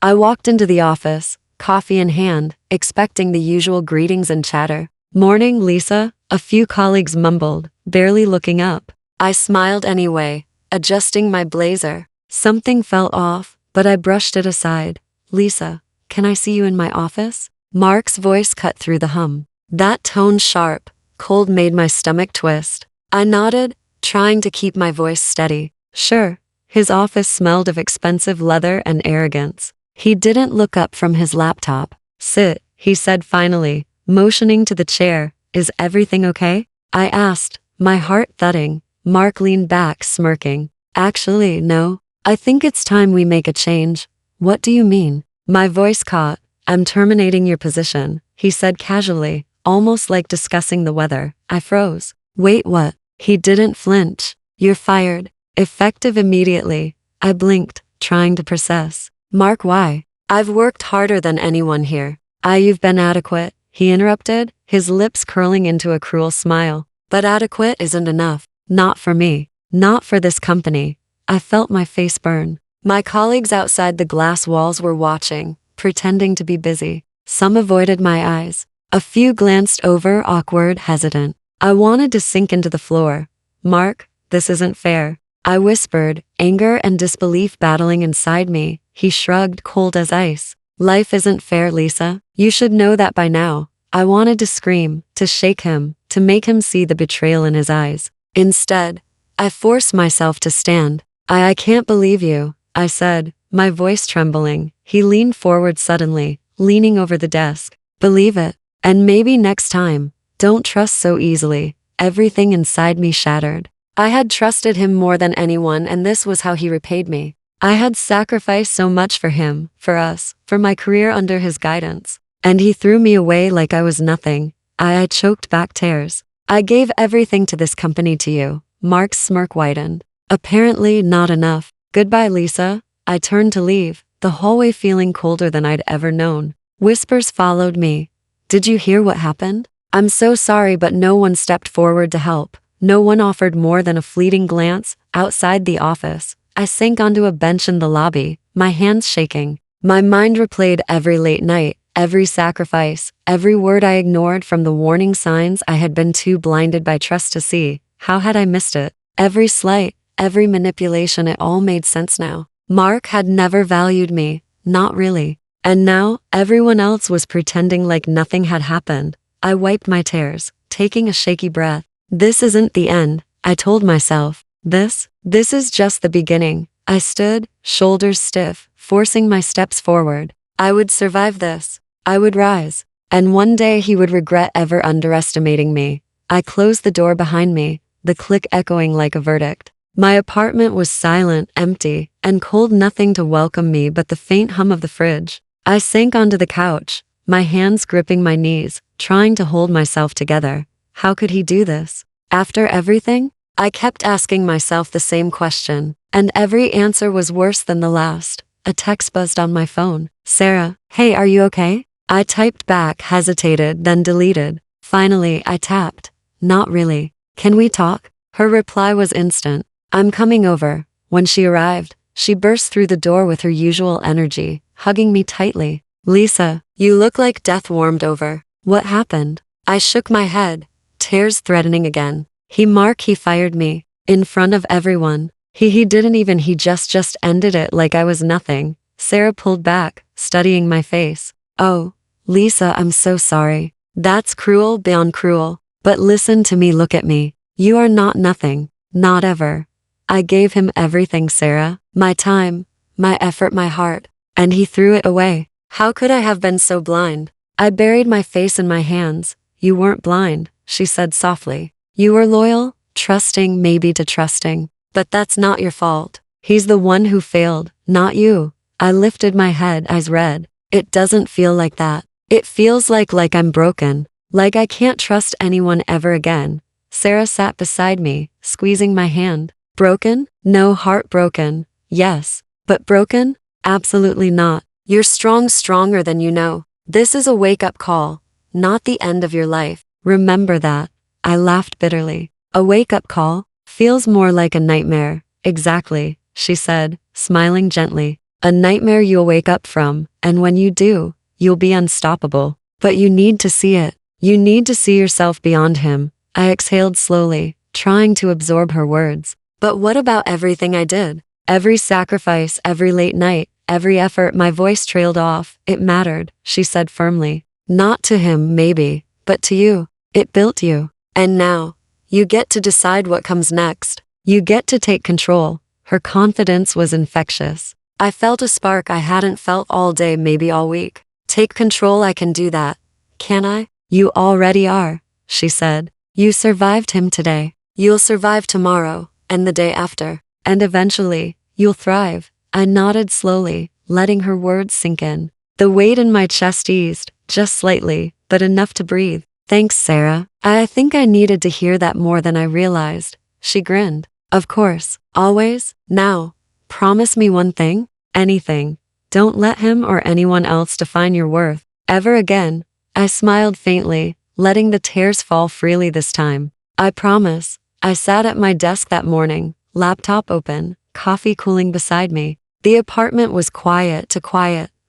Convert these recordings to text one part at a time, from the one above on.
I walked into the office, coffee in hand, expecting the usual greetings and chatter. "Morning, Lisa," a few colleagues mumbled, barely looking up. I smiled anyway, adjusting my blazer. Something felt off, but I brushed it aside. "Lisa, can I see you in my office?" Mark's voice cut through the hum. That tone sharp, cold made my stomach twist. I nodded, trying to keep my voice steady. "Sure." His office smelled of expensive leather and arrogance. He didn't look up from his laptop. "Sit," he said finally, motioning to the chair. "Is everything okay?" I asked, my heart thudding. Mark leaned back, smirking. "Actually, no. I think it's time we make a change." "What do you mean?" My voice caught. "I'm terminating your position," he said casually, almost like discussing the weather. I froze. "Wait, what?" He didn't flinch. "You're fired. Effective immediately." I blinked, trying to process. "Mark, why?" "I've worked harder than anyone here." "You've been adequate," he interrupted, his lips curling into a cruel smile. "But adequate isn't enough. Not for me. Not for this company." I felt my face burn. My colleagues outside the glass walls were watching, pretending to be busy. Some avoided my eyes. A few glanced over, awkward, hesitant. I wanted to sink into the floor. "Mark, this isn't fair." I whispered, anger and disbelief battling inside me. He shrugged, cold as ice. "Life isn't fair, Lisa. You should know that by now." I wanted to scream, to shake him, to make him see the betrayal in his eyes. Instead, I forced myself to stand. I can't believe you," I said, my voice trembling. He leaned forward suddenly, leaning over the desk. "Believe it. And maybe next time. Don't trust so easily." Everything inside me shattered. I had trusted him more than anyone, and this was how he repaid me. I had sacrificed so much for him, for us, for my career under his guidance. And he threw me away like I was nothing. I choked back tears. "I gave everything to this company, to you." Mark's smirk widened. "Apparently not enough. Goodbye, Lisa." I turned to leave, the hallway feeling colder than I'd ever known. Whispers followed me. "Did you hear what happened?" "I'm so sorry, but no one stepped forward to help. No one offered more than a fleeting glance." Outside the office, I sank onto a bench in the lobby, my hands shaking. My mind replayed every late night, every sacrifice, every word I ignored from the warning signs I had been too blinded by trust to see. How had I missed it? Every slight, every manipulation, it all made sense now. Mark had never valued me, not really. And now, everyone else was pretending like nothing had happened. I wiped my tears, taking a shaky breath. "This isn't the end," I told myself. This is just the beginning." I stood, shoulders stiff, forcing my steps forward. I would survive this. I would rise. And one day he would regret ever underestimating me. I closed the door behind me, the click echoing like a verdict. My apartment was silent, empty, and cold, nothing to welcome me but the faint hum of the fridge. I sank onto the couch, my hands gripping my knees, trying to hold myself together. How could he do this? After everything? I kept asking myself the same question, and every answer was worse than the last. A text buzzed on my phone. "Sarah, hey, are you okay?" I typed back, hesitated, then deleted. Finally, I tapped. "Not really. Can we talk?" Her reply was instant. "I'm coming over." When she arrived, she burst through the door with her usual energy, hugging me tightly. "Lisa, you look like death warmed over. What happened?" I shook my head, tears threatening again. He fired me. In front of everyone. He didn't even, he just ended it like I was nothing. Sarah pulled back, studying my face. "Oh, Lisa, I'm so sorry. That's cruel beyond cruel. But listen to me, look at me. You are not nothing. Not ever." I gave him everything, Sarah. My time, my effort, my heart. And he threw it away. How could I have been so blind? I buried my face in my hands. "You weren't blind," she said softly. "You were loyal, trusting, maybe to trusting. But that's not your fault. He's the one who failed, not you." I lifted my head, eyes red. "It doesn't feel like that. It feels like I'm broken. Like I can't trust anyone ever again." Sarah sat beside me, squeezing my hand. "Broken? No, heartbroken. Yes. But broken? Absolutely not. You're strong, stronger than you know. This is a wake-up call, not the end of your life. Remember that." I laughed bitterly. "A wake-up call? Feels more like a nightmare." "Exactly," she said, smiling gently. A nightmare you'll wake up from, and when you do, you'll be unstoppable. But you need to see it. You need to see yourself beyond him. I exhaled slowly, trying to absorb her words. But what about everything I did? Every sacrifice, every late night, every effort. My voice trailed off. It mattered, she said firmly. Not to him, maybe, but to you. It built you. And now, you get to decide what comes next. You get to take control. Her confidence was infectious. I felt a spark I hadn't felt all day, maybe all week. Take control, I can do that. Can I? You already are, she said. You survived him today. You'll survive tomorrow, and the day after. And eventually, you'll thrive. I nodded slowly, letting her words sink in. The weight in my chest eased, just slightly, but enough to breathe. Thanks, Sarah. I think I needed to hear that more than I realized. She grinned. Of course, always, now. Promise me one thing? Anything. Don't let him or anyone else define your worth. Ever again. I smiled faintly, letting the tears fall freely this time. I promise. I sat at my desk that morning, laptop open, coffee cooling beside me. The apartment was quiet,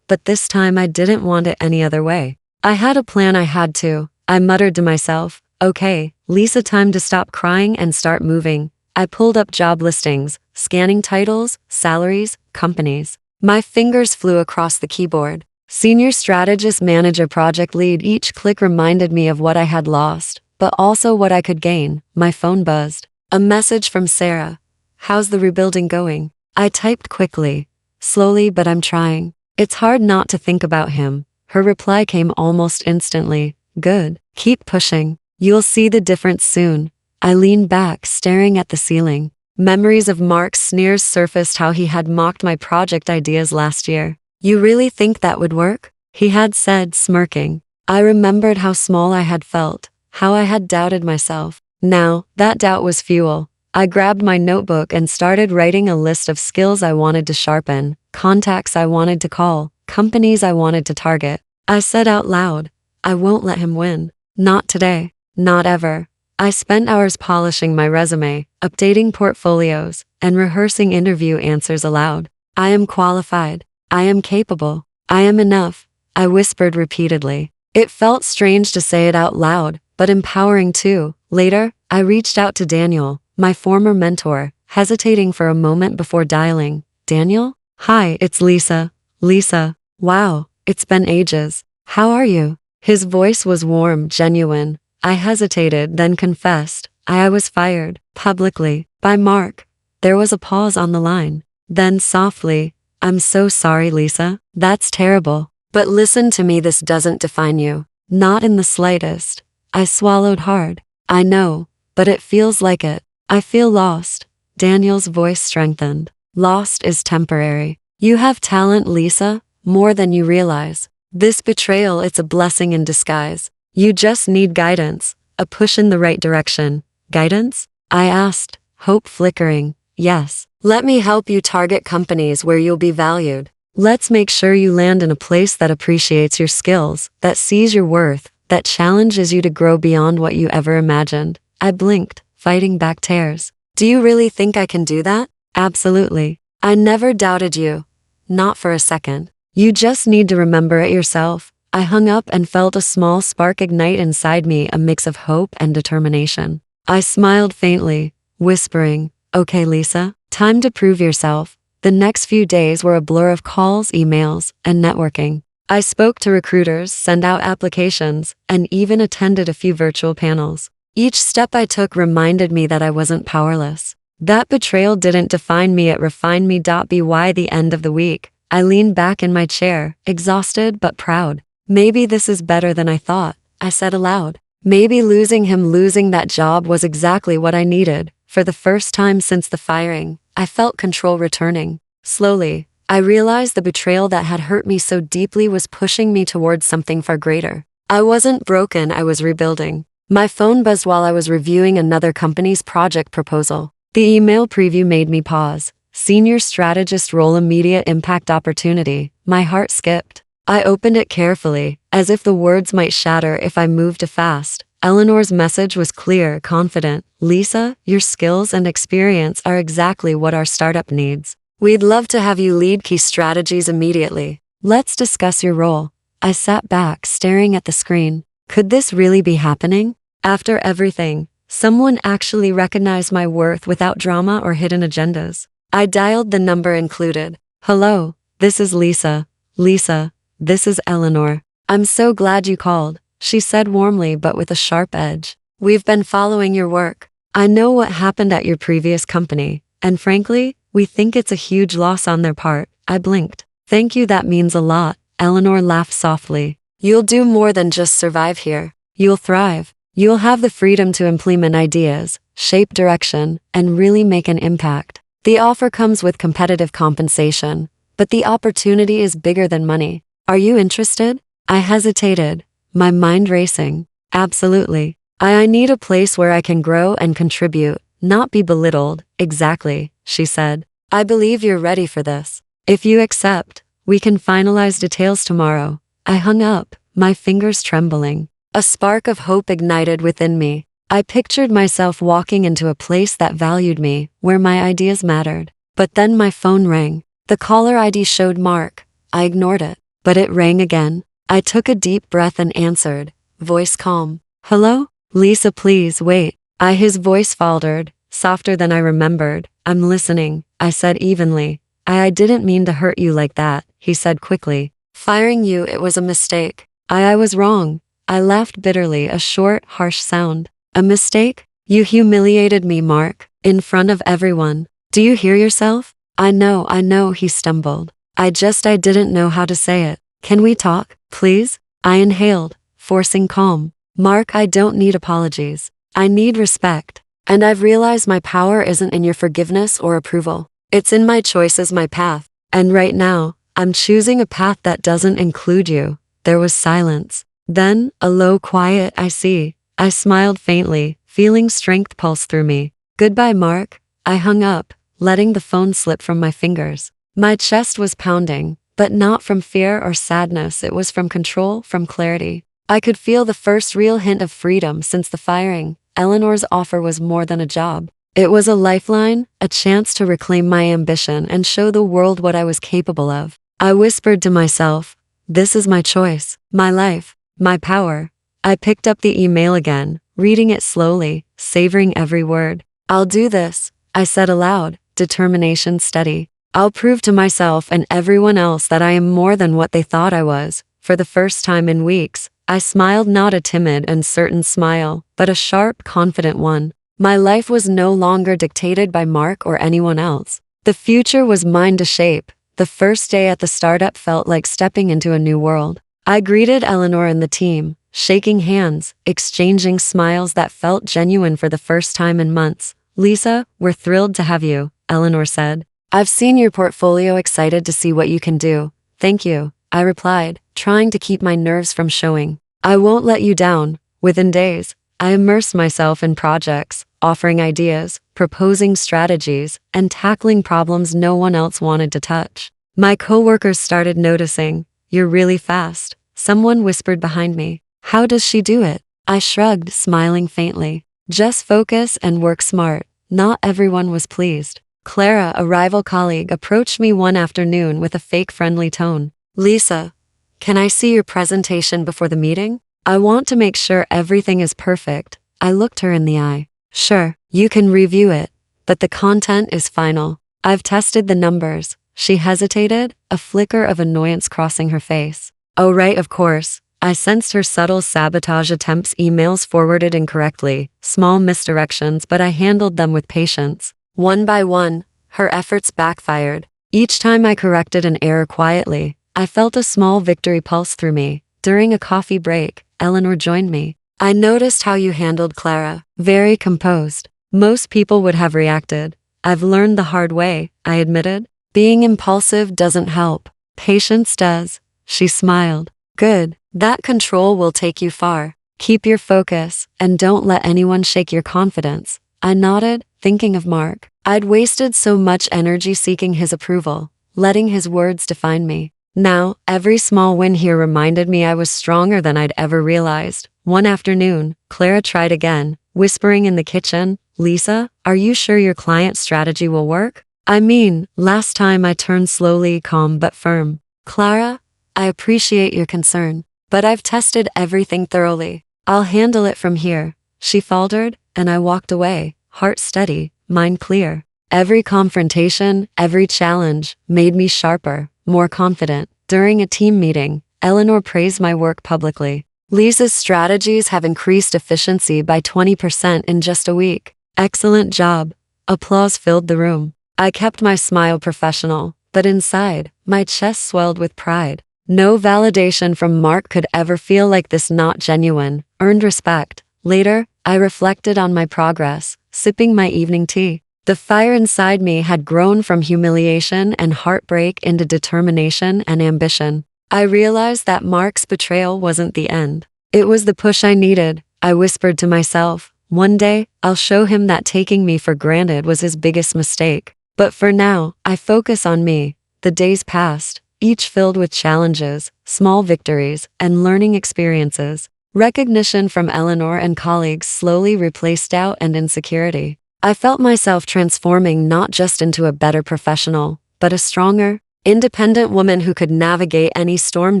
but this time I didn't want it any other way. I had a plan, I had to. I muttered to myself, okay, Lisa, time to stop crying and start moving. I pulled up job listings, scanning titles, salaries, companies. My fingers flew across the keyboard. Senior strategist, manager, project lead. Each click reminded me of what I had lost, but also what I could gain. My phone buzzed. A message from Sarah. How's the rebuilding going? I typed quickly. Slowly, but I'm trying. It's hard not to think about him. Her reply came almost instantly. Good. Keep pushing. You'll see the difference soon. I leaned back, staring at the ceiling. Memories of Mark's sneers surfaced, how he had mocked my project ideas last year. You really think that would work? He had said, smirking. I remembered how small I had felt, how I had doubted myself. Now, that doubt was fuel. I grabbed my notebook and started writing a list of skills I wanted to sharpen, contacts I wanted to call, companies I wanted to target. I said out loud, I won't let him win. Not today. Not ever. I spent hours polishing my resume, updating portfolios, and rehearsing interview answers aloud. I am qualified. I am capable. I am enough. I whispered repeatedly. It felt strange to say it out loud, but empowering too. Later, I reached out to Daniel, my former mentor, hesitating for a moment before dialing. Daniel? Hi, it's Lisa. Lisa. Wow, it's been ages. How are you? His voice was warm, genuine. I hesitated, then confessed. I was fired, publicly, by Mark. There was a pause on the line. Then softly, I'm so sorry, Lisa. That's terrible. But listen to me, this doesn't define you. Not in the slightest. I swallowed hard. I know, but it feels like it. I feel lost. Daniel's voice strengthened. Lost is temporary. You have talent, Lisa, more than you realize. This betrayal, it's a blessing in disguise. You just need guidance, a push in the right direction. Guidance? I asked, hope flickering. Yes. Let me help you target companies where you'll be valued. Let's make sure you land in a place that appreciates your skills, that sees your worth, that challenges you to grow beyond what you ever imagined. I blinked, fighting back tears. Do you really think I can do that? Absolutely. I never doubted you. Not for a second. You just need to remember it yourself. I hung up and felt a small spark ignite inside me, a mix of hope and determination. I smiled faintly, whispering, okay, Lisa, time to prove yourself. The next few days were a blur of calls, emails, and networking. I spoke to recruiters, sent out applications, and even attended a few virtual panels. Each step I took reminded me that I wasn't powerless. That betrayal didn't define me, it refined me. By the end of the week, I leaned back in my chair, exhausted but proud. Maybe this is better than I thought, I said aloud. Maybe losing him, losing that job was exactly what I needed. For the first time since the firing, I felt control returning. Slowly, I realized the betrayal that had hurt me so deeply was pushing me towards something far greater. I wasn't broken, I was rebuilding. My phone buzzed while I was reviewing another company's project proposal. The email preview made me pause. Senior strategist role, immediate impact opportunity. My heart skipped. I opened it carefully, as if the words might shatter if I moved too fast. Eleanor's message was clear, confident. Lisa, your skills and experience are exactly what our startup needs. We'd love to have you lead key strategies immediately. Let's discuss your role. I sat back, staring at the screen. Could this really be happening? After everything, someone actually recognized my worth without drama or hidden agendas. I dialed the number included. Hello, this is Lisa. Lisa, this is Eleanor. I'm so glad you called, she said warmly but with a sharp edge. We've been following your work. I know what happened at your previous company, and frankly, we think it's a huge loss on their part. I blinked. Thank you, that means a lot. Eleanor laughed softly. You'll do more than just survive here. You'll thrive. You'll have the freedom to implement ideas, shape direction, and really make an impact. The offer comes with competitive compensation, but the opportunity is bigger than money. Are you interested? I hesitated, my mind racing. Absolutely. I need a place where I can grow and contribute, not be belittled. Exactly, she said. I believe you're ready for this. If you accept, we can finalize details tomorrow. I hung up, my fingers trembling. A spark of hope ignited within me. I pictured myself walking into a place that valued me, where my ideas mattered. But then my phone rang. The caller ID showed Mark. I ignored it, but it rang again. I took a deep breath and answered, voice calm. Hello? Lisa, please wait. His voice faltered, softer than I remembered. I'm listening, I said evenly. I didn't mean to hurt you like that, he said quickly. Firing you, it was a mistake. I was wrong. I laughed bitterly, a short, harsh sound. A mistake? You humiliated me, Mark, in front of everyone. Do you hear yourself? I know, he stumbled. I didn't know how to say it. Can we talk, please? I inhaled, forcing calm. Mark, I don't need apologies. I need respect. And I've realized my power isn't in your forgiveness or approval. It's in my choices, my path. And right now, I'm choosing a path that doesn't include you. There was silence. Then, a low, quiet, I see. I smiled faintly, feeling strength pulse through me. Goodbye, Mark. I hung up, letting the phone slip from my fingers. My chest was pounding, but not from fear or sadness. It was from control, from clarity. I could feel the first real hint of freedom since the firing. Eleanor's offer was more than a job. It was a lifeline, a chance to reclaim my ambition and show the world what I was capable of. I whispered to myself, this is my choice, my life, my power. I picked up the email again, reading it slowly, savoring every word. I'll do this, I said aloud, determination steady. I'll prove to myself and everyone else that I am more than what they thought I was. For the first time in weeks, I smiled, not a timid, uncertain smile, but a sharp, confident one. My life was no longer dictated by Mark or anyone else. The future was mine to shape. The first day at the startup felt like stepping into a new world. I greeted Eleanor and the team, shaking hands, exchanging smiles that felt genuine for the first time in months. Lisa, we're thrilled to have you, Eleanor said. I've seen your portfolio, excited to see what you can do. Thank you, I replied, trying to keep my nerves from showing. I won't let you down. Within days, I immersed myself in projects, offering ideas, proposing strategies, and tackling problems no one else wanted to touch. My coworkers started noticing. You're really fast, someone whispered behind me. How does she do it? I shrugged, smiling faintly. Just focus and work smart. Not everyone was pleased. Clara, a rival colleague, approached me one afternoon with a fake friendly tone. Lisa, can I see your presentation before the meeting? I want to make sure everything is perfect. I looked her in the eye. Sure, you can review it, but the content is final. I've tested the numbers. She hesitated, a flicker of annoyance crossing her face. Oh right, of course. I sensed her subtle sabotage attempts, emails forwarded incorrectly, small misdirections, but I handled them with patience. One by one, her efforts backfired. Each time I corrected an error quietly, I felt a small victory pulse through me. During a coffee break, Eleanor joined me. I noticed how you handled Clara. Very composed. Most people would have reacted. I've learned the hard way, I admitted. Being impulsive doesn't help. Patience does. She smiled. Good. That control will take you far. Keep your focus, and don't let anyone shake your confidence. I nodded, thinking of Mark. I'd wasted so much energy seeking his approval, letting his words define me. Now, every small win here reminded me I was stronger than I'd ever realized. One afternoon, Clara tried again, whispering in the kitchen, Lisa, are you sure your client strategy will work? I mean, last time I turned slowly calm but firm. Clara, I appreciate your concern, but I've tested everything thoroughly. I'll handle it from here. She faltered, and I walked away, heart steady, mind clear. Every confrontation, every challenge, made me sharper, more confident. During a team meeting, Eleanor praised my work publicly. Lisa's strategies have increased efficiency by 20% in just a week. Excellent job. Applause filled the room. I kept my smile professional, but inside, my chest swelled with pride. No validation from Mark could ever feel like this, not genuine, earned respect. Later, I reflected on my progress, sipping my evening tea. The fire inside me had grown from humiliation and heartbreak into determination and ambition. I realized that Mark's betrayal wasn't the end. It was the push I needed. I whispered to myself, one day, I'll show him that taking me for granted was his biggest mistake. But for now, I focus on me. The days passed, each filled with challenges, small victories, and learning experiences. Recognition from Eleanor and colleagues slowly replaced doubt and insecurity. I felt myself transforming not just into a better professional, but a stronger, independent woman who could navigate any storm.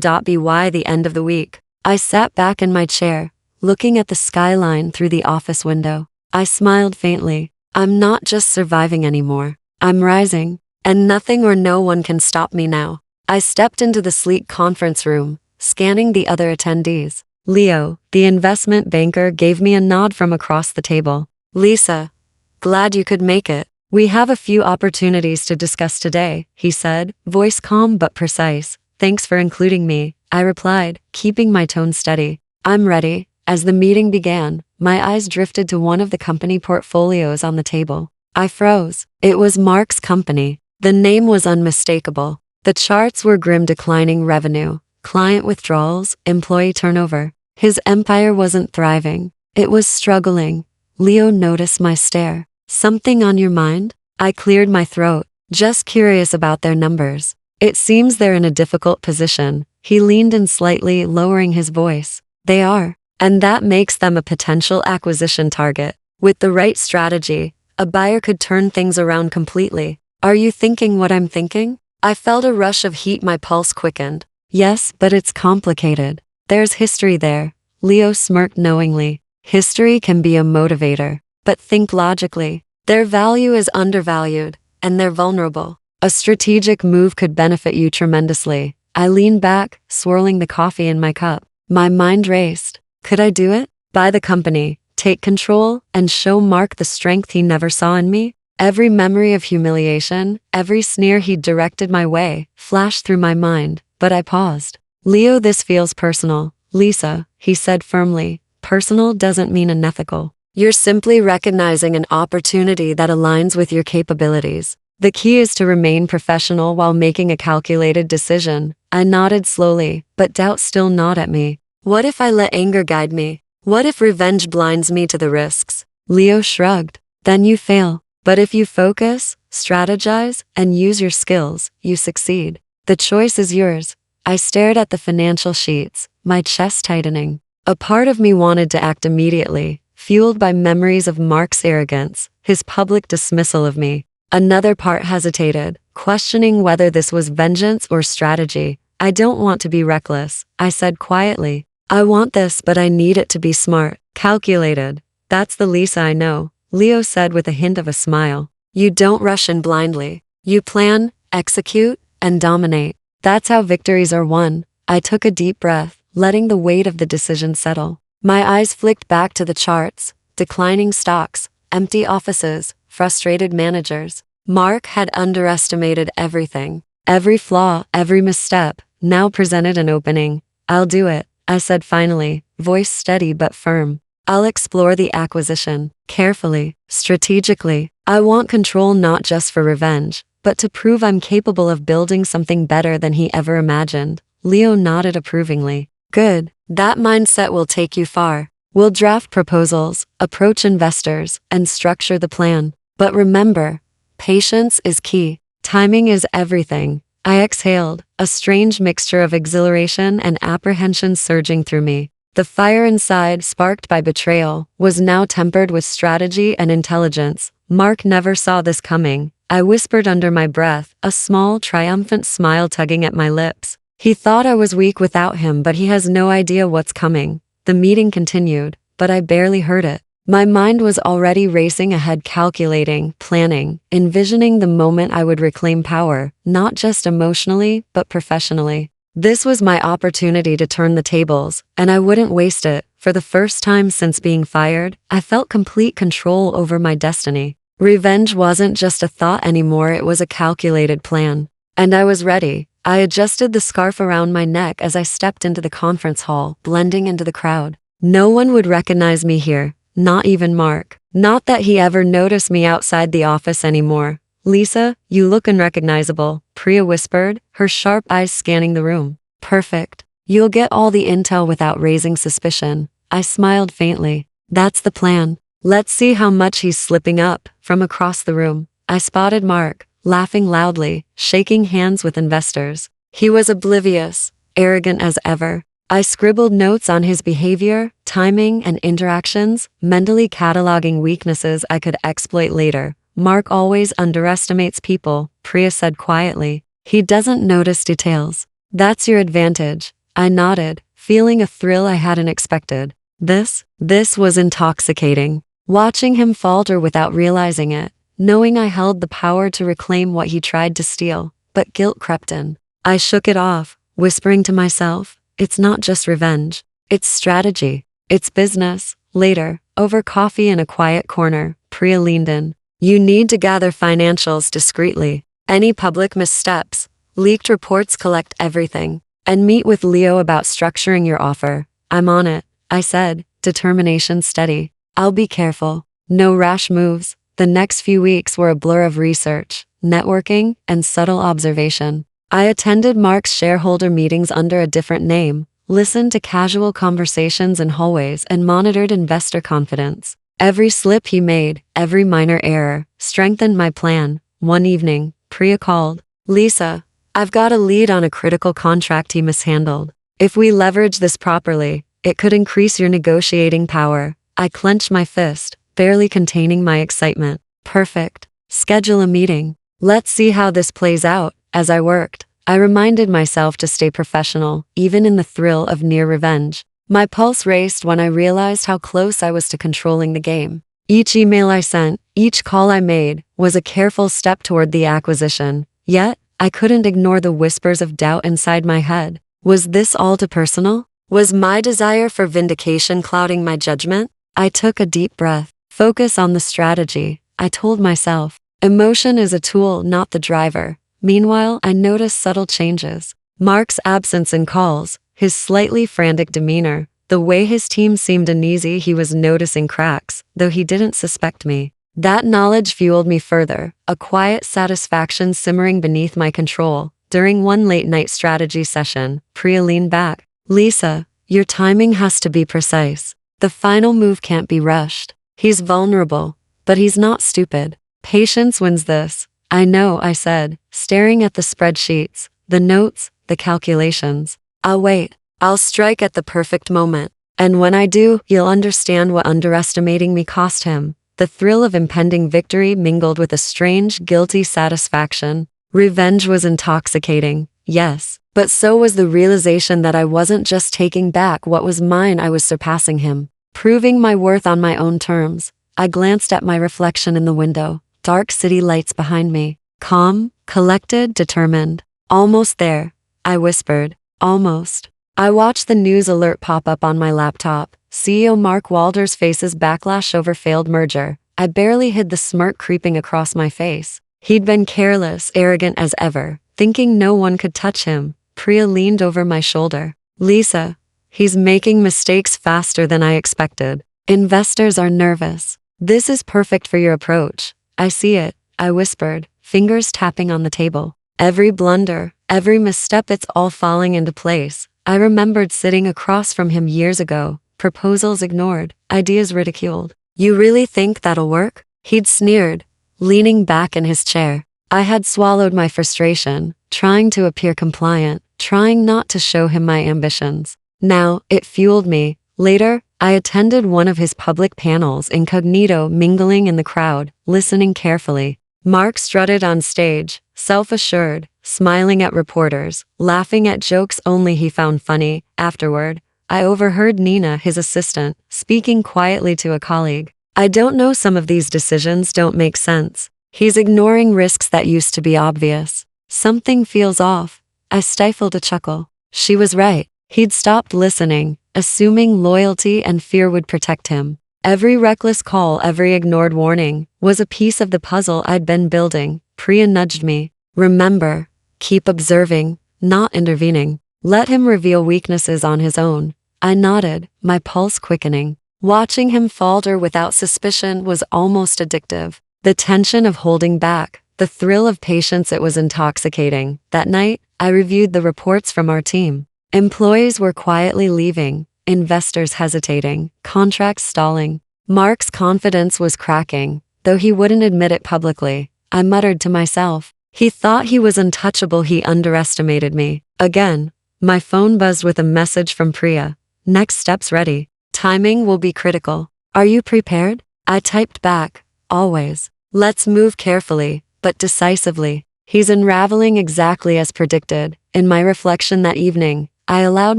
By the end of the week, I sat back in my chair, looking at the skyline through the office window. I smiled faintly. I'm not just surviving anymore. I'm rising, and nothing or no one can stop me now. I stepped into the sleek conference room, scanning the other attendees. Leo, the investment banker, gave me a nod from across the table. Lisa, glad you could make it. We have a few opportunities to discuss today, he said, voice calm but precise. Thanks for including me, I replied, keeping my tone steady. I'm ready. As the meeting began, my eyes drifted to one of the company portfolios on the table. I froze. It was Mark's company. The name was unmistakable. The charts were grim: declining revenue, client withdrawals, employee turnover. His empire wasn't thriving. It was struggling. Leo noticed my stare. Something on your mind? I cleared my throat, just curious about their numbers. It seems they're in a difficult position. He leaned in slightly, lowering his voice. They are. And that makes them a potential acquisition target. With the right strategy, a buyer could turn things around completely. Are you thinking what I'm thinking? I felt a rush of heat, my pulse quickened. Yes, but it's complicated. There's history there. Leo smirked knowingly. History can be a motivator, but think logically. Their value is undervalued, and they're vulnerable. A strategic move could benefit you tremendously. I leaned back, swirling the coffee in my cup. My mind raced. Could I do it? Buy the company, take control, and show Mark the strength he never saw in me? Every memory of humiliation, every sneer he'd directed my way, flashed through my mind, but I paused. Leo, this feels personal. Lisa, he said firmly, personal doesn't mean unethical. You're simply recognizing an opportunity that aligns with your capabilities. The key is to remain professional while making a calculated decision. I nodded slowly, but doubt still gnawed at me. What if I let anger guide me? What if revenge blinds me to the risks? Leo shrugged. Then you fail. But if you focus, strategize, and use your skills, you succeed. The choice is yours. I stared at the financial sheets, my chest tightening. A part of me wanted to act immediately, fueled by memories of Mark's arrogance, his public dismissal of me. Another part hesitated, questioning whether this was vengeance or strategy. I don't want to be reckless, I said quietly. I want this, but I need it to be smart, calculated. That's the Lisa I know, Leo said with a hint of a smile. You don't rush in blindly. You plan, execute, and dominate. That's how victories are won. I took a deep breath, letting the weight of the decision settle. My eyes flicked back to the charts, declining stocks, empty offices, frustrated managers. Mark had underestimated everything. Every flaw, every misstep, now presented an opening. I'll do it, I said finally, voice steady but firm. I'll explore the acquisition, carefully, strategically. I want control not just for revenge, but to prove I'm capable of building something better than he ever imagined. Leo nodded approvingly. Good, that mindset will take you far. We'll draft proposals, approach investors, and structure the plan. But remember, patience is key. Timing is everything. I exhaled, a strange mixture of exhilaration and apprehension surging through me. The fire inside, sparked by betrayal, was now tempered with strategy and intelligence. Mark never saw this coming. I whispered under my breath, a small, triumphant smile tugging at my lips. He thought I was weak without him, but he has no idea what's coming. The meeting continued, but I barely heard it. My mind was already racing ahead, calculating, planning, envisioning the moment I would reclaim power, not just emotionally, but professionally. This was my opportunity to turn the tables, and I wouldn't waste it. For the first time since being fired, I felt complete control over my destiny. Revenge wasn't just a thought anymore, it was a calculated plan. And I was ready. I adjusted the scarf around my neck as I stepped into the conference hall, blending into the crowd. No one would recognize me here, not even Mark. Not that he ever noticed me outside the office anymore. "Lisa, you look unrecognizable," Priya whispered, her sharp eyes scanning the room. "Perfect. You'll get all the intel without raising suspicion." I smiled faintly. "That's the plan. Let's see how much he's slipping up." From across the room, I spotted Mark, laughing loudly, shaking hands with investors. He was oblivious, arrogant as ever. I scribbled notes on his behavior, timing, and interactions, mentally cataloging weaknesses I could exploit later. "Mark always underestimates people," Priya said quietly. "He doesn't notice details." "That's your advantage." I nodded, feeling a thrill I hadn't expected. This was intoxicating. Watching him falter without realizing it, knowing I held the power to reclaim what he tried to steal, but guilt crept in. I shook it off, whispering to myself, "It's not just revenge. It's strategy. It's business." Later, over coffee in a quiet corner, Priya leaned in. "You need to gather financials discreetly. Any public missteps, leaked reports, collect everything. And meet with Leo about structuring your offer." "I'm on it," I said, determination steady. "I'll be careful. No rash moves." The next few weeks were a blur of research, networking, and subtle observation. I attended Mark's shareholder meetings under a different name, listened to casual conversations in hallways, and monitored investor confidence. Every slip he made, every minor error, strengthened my plan. One evening, Priya called. "Lisa, I've got a lead on a critical contract he mishandled. If we leverage this properly, it could increase your negotiating power." I clenched my fist, barely containing my excitement. "Perfect. Schedule a meeting. Let's see how this plays out." As I worked, I reminded myself to stay professional, even in the thrill of near revenge. My pulse raced when I realized how close I was to controlling the game. Each email I sent, each call I made, was a careful step toward the acquisition. Yet, I couldn't ignore the whispers of doubt inside my head. Was this all too personal? Was my desire for vindication clouding my judgment? I took a deep breath. "Focus on the strategy," I told myself. "Emotion is a tool, not the driver." Meanwhile, I noticed subtle changes. Mark's absence in calls, his slightly frantic demeanor, the way his team seemed uneasy. He was noticing cracks, though he didn't suspect me. That knowledge fueled me further, a quiet satisfaction simmering beneath my control. During one late-night strategy session, Priya leaned back. "Lisa, your timing has to be precise. The final move can't be rushed. He's vulnerable, but he's not stupid. Patience wins this." "I know," I said, staring at the spreadsheets, the notes, the calculations. "I'll wait. I'll strike at the perfect moment. And when I do, you'll understand what underestimating me cost him." The thrill of impending victory mingled with a strange, guilty satisfaction. Revenge was intoxicating, yes, but so was the realization that I wasn't just taking back what was mine, I was surpassing him, proving my worth on my own terms. I glanced at my reflection in the window, dark city lights behind me. Calm, collected, determined. "Almost there," I whispered. "Almost." I watched the news alert pop up on my laptop. CEO Mark Walder's face's backlash over failed merger. I barely hid the smirk creeping across my face. He'd been careless, arrogant as ever, thinking no one could touch him. Priya leaned over my shoulder. "Lisa, he's making mistakes faster than I expected. Investors are nervous. This is perfect for your approach." "I see it," I whispered, fingers tapping on the table. "Every blunder, every misstep, it's all falling into place." I remembered sitting across from him years ago, proposals ignored, ideas ridiculed. "You really think that'll work?" He'd sneered, leaning back in his chair. I had swallowed my frustration, trying to appear compliant, trying not to show him my ambitions. Now, it fueled me. Later, I attended one of his public panels incognito, mingling in the crowd, listening carefully. Mark strutted on stage, self-assured, smiling at reporters, laughing at jokes only he found funny. Afterward, I overheard Nina, his assistant, speaking quietly to a colleague. I don't know, some of these decisions don't make sense. He's ignoring risks that used to be obvious. Something feels off. I stifled a chuckle. She was right. He'd stopped listening, assuming loyalty and fear would protect him. Every reckless call, every ignored warning, was a piece of the puzzle I'd been building. Priya nudged me. Remember, keep observing, not intervening. Let him reveal weaknesses on his own. I nodded, my pulse quickening. Watching him falter without suspicion was almost addictive. The tension of holding back, the thrill of patience, it was intoxicating. That night, I reviewed the reports from our team. Employees were quietly leaving, investors hesitating, contracts stalling. Mark's confidence was cracking, though he wouldn't admit it publicly. I muttered to myself. He thought he was untouchable, he underestimated me. Again, my phone buzzed with a message from Priya. Next steps ready. Timing will be critical. Are you prepared? I typed back. Always. Let's move carefully, but decisively. He's unraveling exactly as predicted. In my reflection that evening, I allowed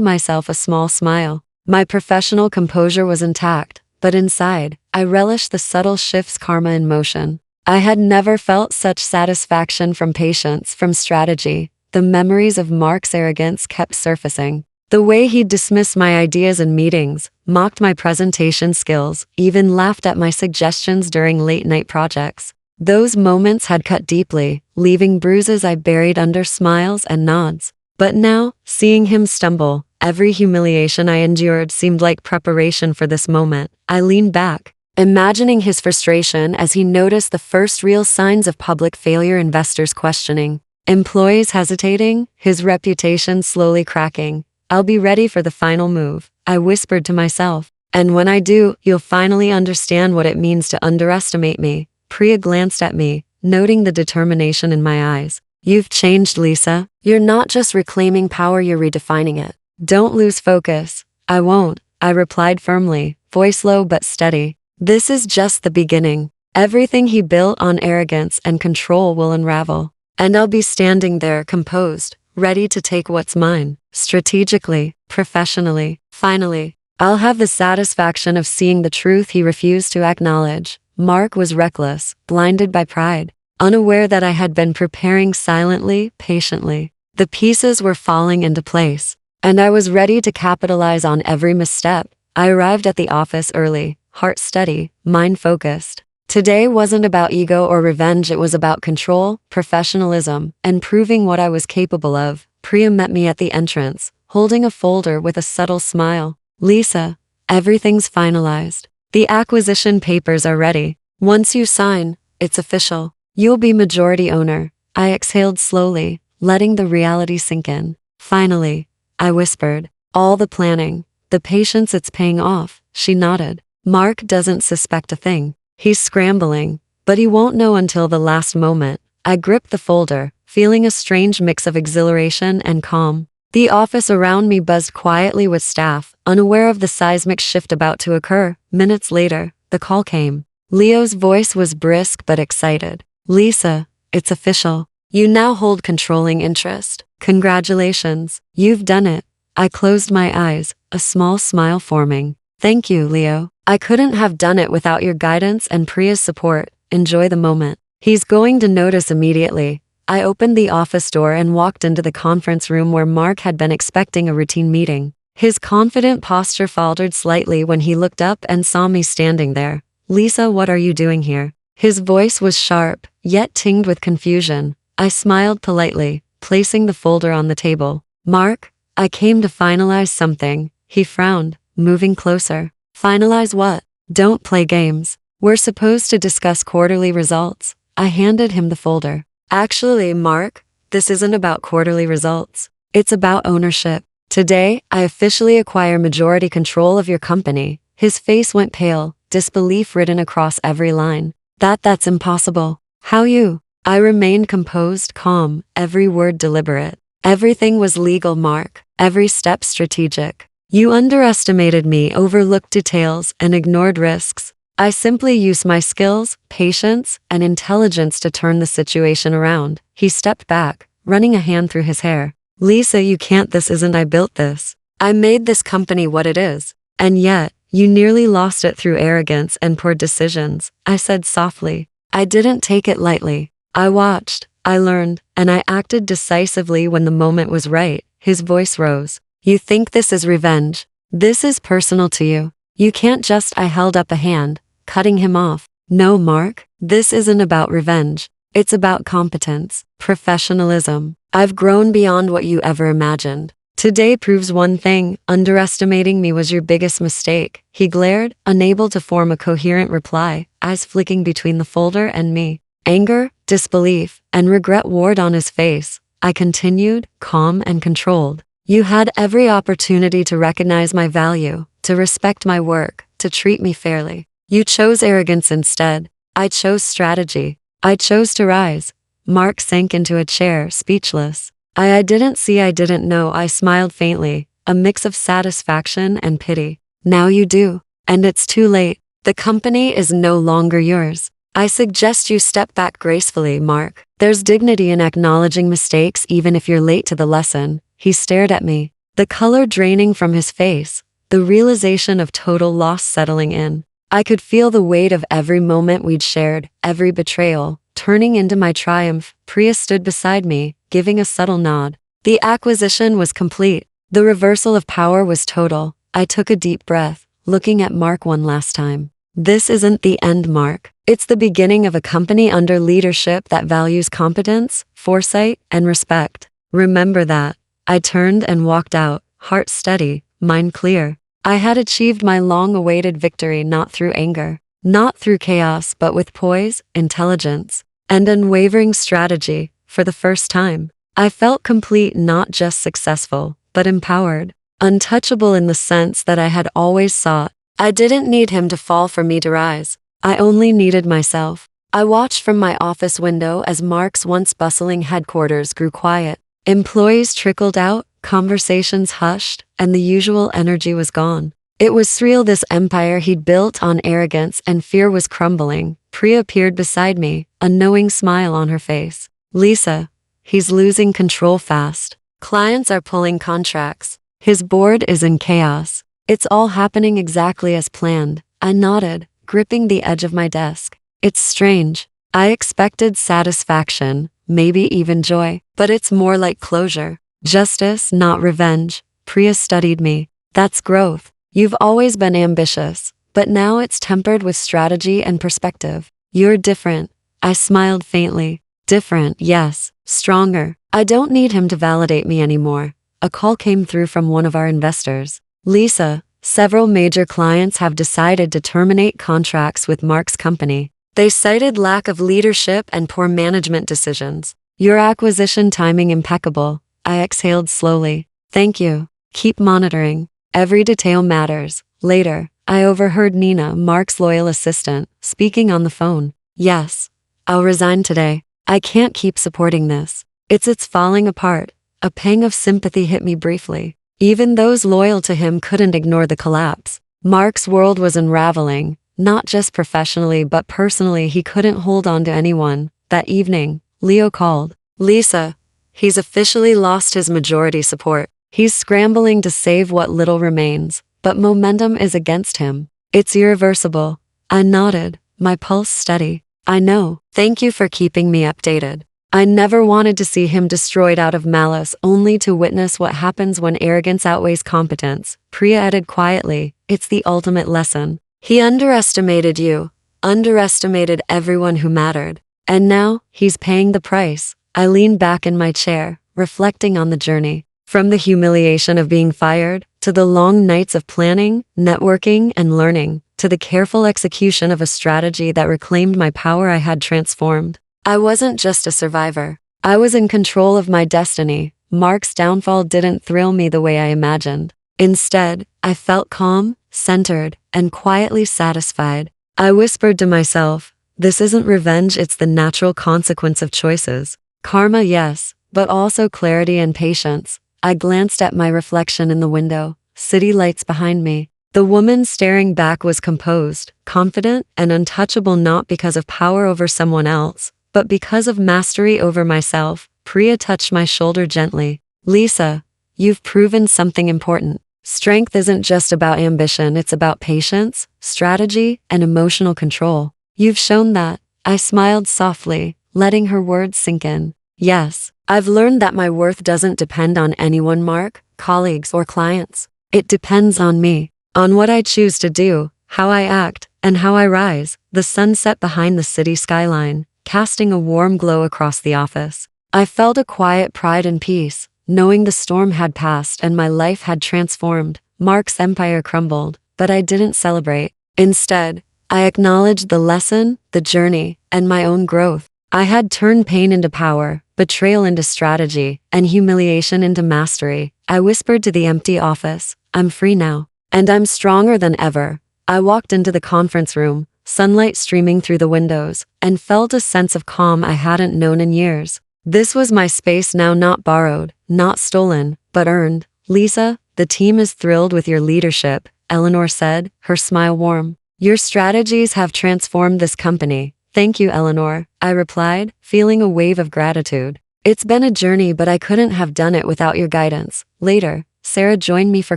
myself a small smile. My professional composure was intact, but inside, I relished the subtle shifts, karma in motion. I had never felt such satisfaction from patience, from strategy. The memories of Mark's arrogance kept surfacing. The way he'd dismiss my ideas in meetings, mocked my presentation skills, even laughed at my suggestions during late-night projects. Those moments had cut deeply, leaving bruises I buried under smiles and nods. But now, seeing him stumble, every humiliation I endured seemed like preparation for this moment. I leaned back, imagining his frustration as he noticed the first real signs of public failure, investors questioning, employees hesitating, his reputation slowly cracking. I'll be ready for the final move, I whispered to myself. And when I do, you'll finally understand what it means to underestimate me. Priya glanced at me, noting the determination in my eyes. You've changed, Lisa. You're not just reclaiming power, you're redefining it. Don't lose focus. I won't, I replied firmly, voice low but steady. This is just the beginning. Everything he built on arrogance and control will unravel. And I'll be standing there, composed, ready to take what's mine, strategically, professionally. Finally, I'll have the satisfaction of seeing the truth he refused to acknowledge. Mark was reckless, blinded by pride, unaware that I had been preparing silently, patiently. The pieces were falling into place, and I was ready to capitalize on every misstep. I arrived at the office early, heart steady, mind focused. Today wasn't about ego or revenge, it was about control, professionalism, and proving what I was capable of. Priya met me at the entrance, holding a folder with a subtle smile. Lisa, everything's finalized. The acquisition papers are ready. Once you sign, it's official. You'll be majority owner. I exhaled slowly, letting the reality sink in. Finally, I whispered. All the planning, the patience, it's paying off. She nodded. Mark doesn't suspect a thing. He's scrambling, but he won't know until the last moment. I gripped the folder, feeling a strange mix of exhilaration and calm. The office around me buzzed quietly with staff, unaware of the seismic shift about to occur. Minutes later, the call came. Leo's voice was brisk but excited. Lisa, it's official. You now hold controlling interest. Congratulations. You've done it. I closed my eyes, a small smile forming. Thank you, Leo. I couldn't have done it without your guidance and Priya's support. Enjoy the moment. He's going to notice immediately. I opened the office door and walked into the conference room where Mark had been expecting a routine meeting. His confident posture faltered slightly when he looked up and saw me standing there. Lisa, what are you doing here? His voice was sharp, yet tinged with confusion. I smiled politely, placing the folder on the table. Mark, I came to finalize something. He frowned, moving closer. Finalize what? Don't play games. We're supposed to discuss quarterly results. I handed him the folder. Actually, Mark, this isn't about quarterly results. It's about ownership. Today, I officially acquire majority control of your company. His face went pale, disbelief written across every line. That's impossible. How you? I remained composed, calm, every word deliberate. Everything was legal, Mark. Every step strategic. You underestimated me, overlooked details, and ignored risks. I simply used my skills, patience, and intelligence to turn the situation around. He stepped back, running a hand through his hair. Lisa, you can't, this isn't, I built this. I made this company what it is. And yet, you nearly lost it through arrogance and poor decisions, I said softly. I didn't take it lightly. I watched, I learned, and I acted decisively when the moment was right. His voice rose. You think this is revenge? This is personal to you. You can't just, I held up a hand, cutting him off. No, Mark, this isn't about revenge. It's about competence, professionalism. I've grown beyond what you ever imagined. Today proves one thing, underestimating me was your biggest mistake. He glared, unable to form a coherent reply, eyes flicking between the folder and me. Anger, disbelief, and regret warred on his face. I continued, calm and controlled. You had every opportunity to recognize my value, to respect my work, to treat me fairly. You chose arrogance instead. I chose strategy. I chose to rise. Mark sank into a chair, speechless. I didn't see, I didn't know, I smiled faintly, a mix of satisfaction and pity. Now you do. And it's too late. The company is no longer yours. I suggest you step back gracefully, Mark. There's dignity in acknowledging mistakes even if you're late to the lesson. He stared at me, the color draining from his face, the realization of total loss settling in. I could feel the weight of every moment we'd shared, every betrayal, turning into my triumph. Priya stood beside me, giving a subtle nod. The acquisition was complete. The reversal of power was total. I took a deep breath, looking at Mark one last time. This isn't the end, Mark. It's the beginning of a company under leadership that values competence, foresight, and respect. Remember that. I turned and walked out, heart steady, mind clear. I had achieved my long-awaited victory not through anger, not through chaos, but with poise, intelligence, and unwavering strategy. For the first time, I felt complete, not just successful, but empowered, untouchable in the sense that I had always sought. I didn't need him to fall for me to rise. I only needed myself. I watched from my office window as Mark's once bustling headquarters grew quiet. Employees trickled out, conversations hushed, and the usual energy was gone. It was surreal, this empire he'd built on arrogance and fear was crumbling. Priya appeared beside me, a knowing smile on her face. Lisa, he's losing control fast. Clients are pulling contracts. His board is in chaos. It's all happening exactly as planned. I nodded, gripping the edge of my desk. It's strange. I expected satisfaction, maybe even joy, but it's more like closure. Justice, not revenge. Priya studied me. That's growth. You've always been ambitious, but now it's tempered with strategy and perspective. You're different. I smiled faintly. Different, yes. Stronger. I don't need him to validate me anymore. A call came through from one of our investors. Lisa, several major clients have decided to terminate contracts with Mark's company. They cited lack of leadership and poor management decisions. Your acquisition timing impeccable. I exhaled slowly. Thank you. Keep monitoring. Every detail matters. Later, I overheard Nina, Mark's loyal assistant, speaking on the phone. Yes, I'll resign today. I can't keep supporting this. It's falling apart. A pang of sympathy hit me briefly. Even those loyal to him couldn't ignore the collapse. Mark's world was unraveling, not just professionally but personally. He couldn't hold on to anyone. That evening, Leo called. Lisa, he's officially lost his majority support. He's scrambling to save what little remains, but momentum is against him. It's irreversible. I nodded, my pulse steady. I know. Thank you for keeping me updated. I never wanted to see him destroyed out of malice, only to witness what happens when arrogance outweighs competence. Priya added quietly, it's the ultimate lesson. He underestimated you, underestimated everyone who mattered. And now, he's paying the price. I leaned back in my chair, reflecting on the journey. From the humiliation of being fired, to the long nights of planning, networking, and learning, to the careful execution of a strategy that reclaimed my power, I had transformed. I wasn't just a survivor. I was in control of my destiny. Mark's downfall didn't thrill me the way I imagined. Instead, I felt calm, centered, and quietly satisfied. I whispered to myself, this isn't revenge, it's the natural consequence of choices. Karma, yes, but also clarity and patience. I glanced at my reflection in the window, city lights behind me, The woman staring back was composed, confident, and untouchable, not because of power over someone else, but because of mastery over myself. Priya touched my shoulder gently. Lisa, you've proven something important. Strength isn't just about ambition, it's about patience, strategy, and emotional control. You've shown that. I smiled softly, letting her words sink in. Yes, I've learned that my worth doesn't depend on anyone, Mark, colleagues, or clients. It depends on me, on what I choose to do, how I act, and how I rise. The sun set behind the city skyline, casting a warm glow across the office. I felt a quiet pride and peace, knowing the storm had passed and my life had transformed. Mark's empire crumbled, but I didn't celebrate. Instead, I acknowledged the lesson, the journey, and my own growth. I had turned pain into power, betrayal into strategy, and humiliation into mastery. I whispered to the empty office, I'm free now, and I'm stronger than ever. I walked into the conference room, sunlight streaming through the windows, and felt a sense of calm I hadn't known in years. This was my space now, not borrowed, not stolen, but earned. Lisa, the team is thrilled with your leadership, Eleanor said, her smile warm. Your strategies have transformed this company. Thank you, Eleanor, I replied, feeling a wave of gratitude. It's been a journey, but I couldn't have done it without your guidance. Later, Sarah joined me for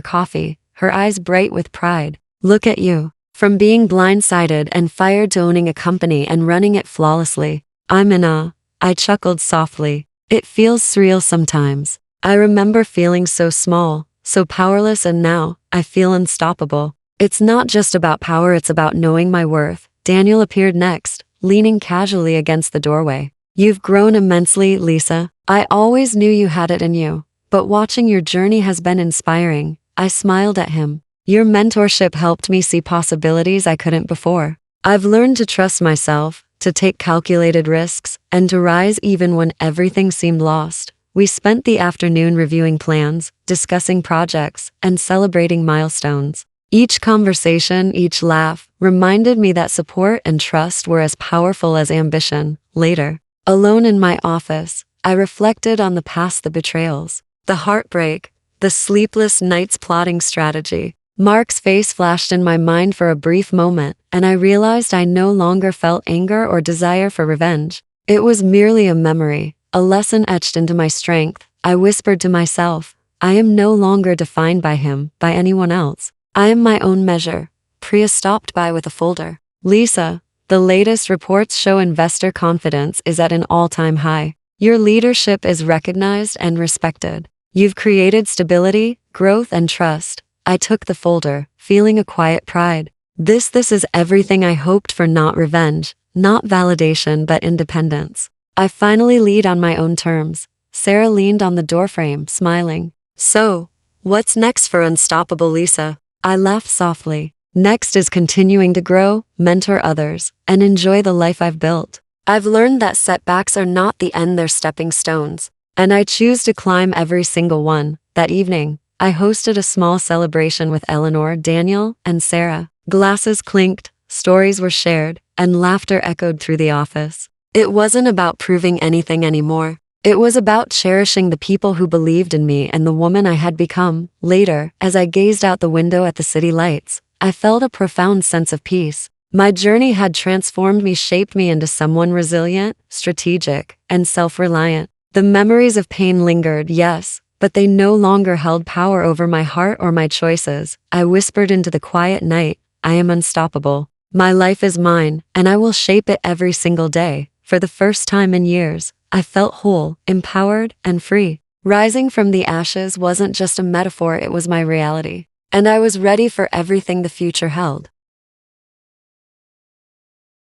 coffee, her eyes bright with pride. Look at you. From being blindsided and fired to owning a company and running it flawlessly. I'm in awe. I chuckled softly. It feels surreal sometimes. I remember feeling so small, so powerless, and now I feel unstoppable. It's not just about power, it's about knowing my worth. Daniel appeared next, leaning casually against the doorway. You've grown immensely, Lisa. I always knew you had it in you, but watching your journey has been inspiring. I smiled at him. Your mentorship helped me see possibilities I couldn't before. I've learned to trust myself, to take calculated risks, and to rise even when everything seemed lost. We spent the afternoon reviewing plans, discussing projects, and celebrating milestones. Each conversation, each laugh, reminded me that support and trust were as powerful as ambition. Later, alone in my office, I reflected on the past, the betrayals, the heartbreak, the sleepless nights plotting strategy. Mark's face flashed in my mind for a brief moment, and I realized I no longer felt anger or desire for revenge. It was merely a memory, a lesson etched into my strength. I whispered to myself, I am no longer defined by him, by anyone else. I am my own measure. Priya stopped by with a folder. Lisa, the latest reports show investor confidence is at an all-time high. Your leadership is recognized and respected. You've created stability, growth, and trust. I took the folder, feeling a quiet pride. This is everything I hoped for, not revenge, not validation, but independence. I finally lead on my own terms. Sarah leaned on the doorframe, smiling. So, what's next for Unstoppable Lisa? I laughed softly. Next is continuing to grow, mentor others, and enjoy the life I've built. I've learned that setbacks are not the end, they're stepping stones. And I choose to climb every single one. That evening, I hosted a small celebration with Eleanor, Daniel, and Sarah. Glasses clinked, stories were shared, and laughter echoed through the office. It wasn't about proving anything anymore. It was about cherishing the people who believed in me and the woman I had become. Later, as I gazed out the window at the city lights, I felt a profound sense of peace. My journey had transformed me, shaped me into someone resilient, strategic, and self-reliant. The memories of pain lingered, yes, but they no longer held power over my heart or my choices. I whispered into the quiet night, I am unstoppable. My life is mine, and I will shape it every single day. For the first time in years, I felt whole, empowered, and free. Rising from the ashes wasn't just a metaphor, it was my reality. And I was ready for everything the future held.